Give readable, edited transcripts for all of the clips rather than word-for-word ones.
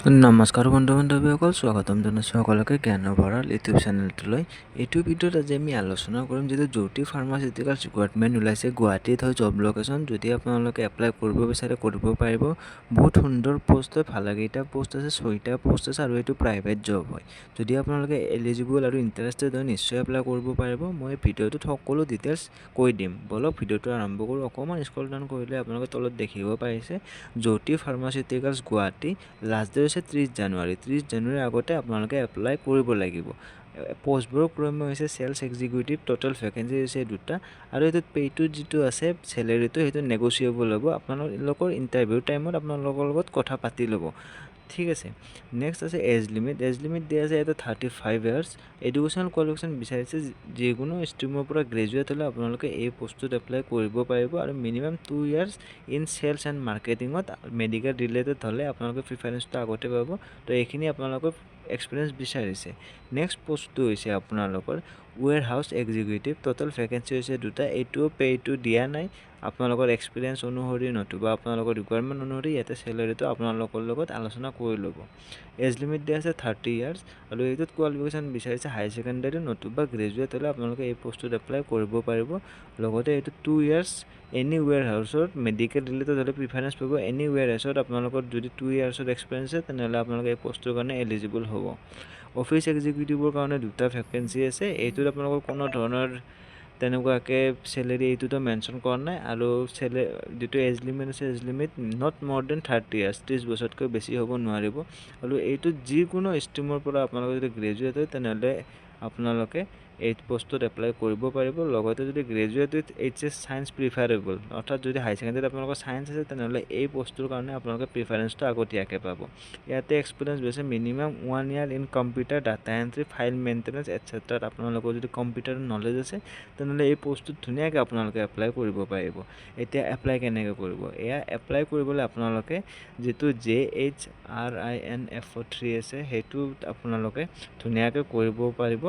নমস্কাৰ বন্ধু বান্ধৱীসকল, স্বাগতম জনাইছোঁ সকলোকে জ্ঞান ভঁৰাল ইউটিউব চেনেলটোলৈ। এইটো ভিডিঅ'ত আজি আমি আলোচনা কৰিম যিটো জ্যোতি ফাৰ্মাচিউটিকেলছ ৰিক্ৰুইটমেণ্ট ওলাইছে গুৱাহাটীত হয় জব লোকেশ্যন। যদি আপোনালোকে এপ্লাই কৰিব বিচাৰে কৰিব পাৰিব। বহুত সুন্দৰ পোষ্ট হয়, ভালেকেইটা পোষ্ট আছে, 6টা পোষ্ট আছে আৰু এইটো প্ৰাইভেট জব হয়। যদি আপোনালোকে এলিজিবল আৰু ইণ্টাৰেষ্টেড হয় নিশ্চয় এপ্লাই কৰিব পাৰিব। মই ভিডিঅ'টোত সকলো ডিটেইলছ কৈ দিম। বলক ভিডিঅ'টো আৰম্ভ কৰোঁ। অকণমান স্ক্ৰল ডাউন কৰিলে আপোনালোকে তলত দেখিব পাৰিছে জ্যোতি ফাৰ্মাচিউটিকেলছ গুৱাহাটী। লাষ্ট ডেট হৈছে 30 জানুৱাৰী। 30 জানুৱাৰীৰ আগতে আপোনালোকে এপ্লাই কৰিব লাগিব। পোষ্টবোৰৰ ক্ৰম হৈছে চেলছ এক্সিকিউটিভ। টোটেল ভেকেঞ্চি হৈছে 2টা আৰু এইটোত পে'টো যিটো আছে চেলেৰিটো সেইটো নেগচিয়েবল হ'ব। আপোনালোকৰ ইণ্টাৰভিউ টাইমত আপোনালোকৰ লগত কথা পাতি ল'ব, ঠিক আছে। নেক্সট আছে এজ লিমিট। এজ লিমিট দিয়া আছে এটা 35 ইয়াৰ্ছ। এডুকেশ্যনেল কোৱালিফিকেশ্যন বিচাৰিছে যিকোনো ষ্ট্ৰীমৰ পৰা গ্ৰেজুৱেট হ'লে আপোনালোকে এই পোষ্টটোত এপ্লাই কৰিব পাৰিব আৰু minimum 2 years in sales and মাৰ্কেটিঙত। মেডিকেল ৰিলেটেড হ'লে আপোনালোকে প্ৰিফাৰেঞ্চটো আগতে পাব। তো এইখিনি আপোনালোকৰ এক্সপিৰিয়েঞ্চ বিচাৰিছে। নেক্সট পোষ্টটো হৈছে আপোনালোকৰ ৱেৰ হাউচ এক্সিকিউটিভ। টোটেল ভেকেঞ্চি হৈছে 2টা। এইটোও পে'টো দিয়া নাই। আপোনালোকৰ এক্সপিৰিয়েঞ্চ অনুসৰি নতুবা আপোনালোকৰ ৰিকুৱাৰমেণ্ট অনুসৰি ইয়াতে চেলেৰিটো আপোনালোকৰ লগত আলোচনা কৰি ল'ব। এজ লিমিট দিয়া আছে 30 ইয়াৰ্ছ আৰু এইটোত কোৱালিফিকেশ্যন বিচাৰিছে হায়াৰ ছেকেণ্ডাৰী নতুবা গ্ৰেজুৱেট হ'লে আপোনালোকে এই পোষ্টটোত এপ্লাই কৰিব পাৰিব। লগতে এইটো 2 ইয়াৰ্ছ এনি ৱেৰ হাউচত মেডিকেল ৰিলেটেড হ'লে প্ৰিফাৰেঞ্চ পাব। এনি ৱেৰ হাউচত আপোনালোকৰ যদি 2 ইয়াৰ্ছত এক্সপিৰিয়েঞ্চ আছে তেনেহ'লে আপোনালোকে এই পোষ্টটোৰ কাৰণে এলিজিবল হ'ব। অফিচ এক্সিকিউটিভৰ কাৰণে 2টা ভেকেঞ্চি আছে। এইটোত আপোনালোকৰ কোনো ধৰণৰ তেনেকুৱাকৈ চেলেৰি এইটোতো মেনশ্যন কৰা নাই আৰু যিটো এজ লিমিট আছে এজ লিমিট নট মোৰ দেন 30 ইয়াৰ্ছ, 30 বছৰতকৈ বেছি হ'ব নোৱাৰিব। আৰু এইটোত যিকোনো ষ্ট্ৰীমৰ পৰা আপোনালোকে যদি গ্ৰেজুৱেট হয় তেনেহ'লে আপোনালোকে এই পোষ্টটোত এপ্লাই কৰিব পাৰিব। লগতে যদি graduate with HS science preferable, অৰ্থাৎ যদি হায়াৰ ছেকেণ্ডেৰীত আপোনালোকৰ ছায়েন্স আছে তেনেহ'লে এই পোষ্টটোৰ কাৰণে আপোনালোকে প্ৰিফাৰেঞ্চটো আগতীয়াকৈ পাব। ইয়াতে এক্সপিৰিয়েঞ্চ হৈছে minimum 1 year in computer, data entry, file maintenance এটচেট্ৰাত আপোনালোকৰ যদি কম্পিউটাৰ নলেজ আছে তেনেহ'লে এই পোষ্টটোত ধুনীয়াকৈ আপোনালোকে এপ্লাই কৰিব পাৰিব। এতিয়া এপ্লাই কেনেকৈ কৰিব? এয়া এপ্লাই কৰিবলৈ আপোনালোকে যিটো JHRINFO3 আছে সেইটোত আপোনালোকে ধুনীয়াকৈ কৰিব পাৰিব।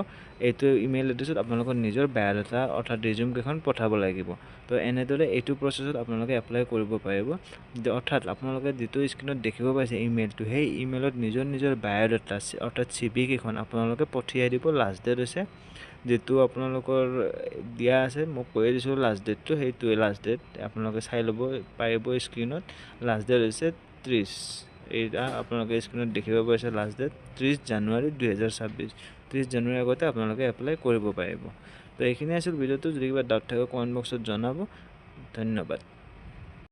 এইটো ইমেইল এড্ৰেছত আপোনালোকৰ নিজৰ বায়'ডাটা অৰ্থাৎ ৰিজিউমকেইখন পঠাব লাগিব। তো এনেদৰে এইটো প্ৰচেছত আপোনালোকে এপ্লাই কৰিব পাৰিব। অৰ্থাৎ আপোনালোকে যিটো স্ক্ৰীণত দেখিব পাইছে ইমেইলটো, সেই ইমেইলত নিজৰ বায়'ডাটা অৰ্থাৎ CV কেইখন আপোনালোকে পঠিয়াই দিব। লাষ্ট ডেট হৈছে যিটো আপোনালোকৰ দিয়া আছে, মই কৈ দিছোঁ লাষ্ট ডেটটো, সেইটোৱে লাষ্ট ডেট। আপোনালোকে চাই ল'ব পাৰিব স্ক্ৰীণত। লাষ্ট ডেট হৈছে 30। এইটা আপোনালোকে স্ক্ৰীণত দেখিব পাইছে লাষ্ট ডেট 30 জানুৱাৰী 2026। 30 জানুৱাৰীৰ আগতে আপোনালোকে এপ্লাই কৰিব পাৰিব। তো এইখিনি আছিল ভিডিঅ'টো। যদি কিবা ডাউট থাকে কমেণ্ট বক্সত জনাব। ধন্যবাদ।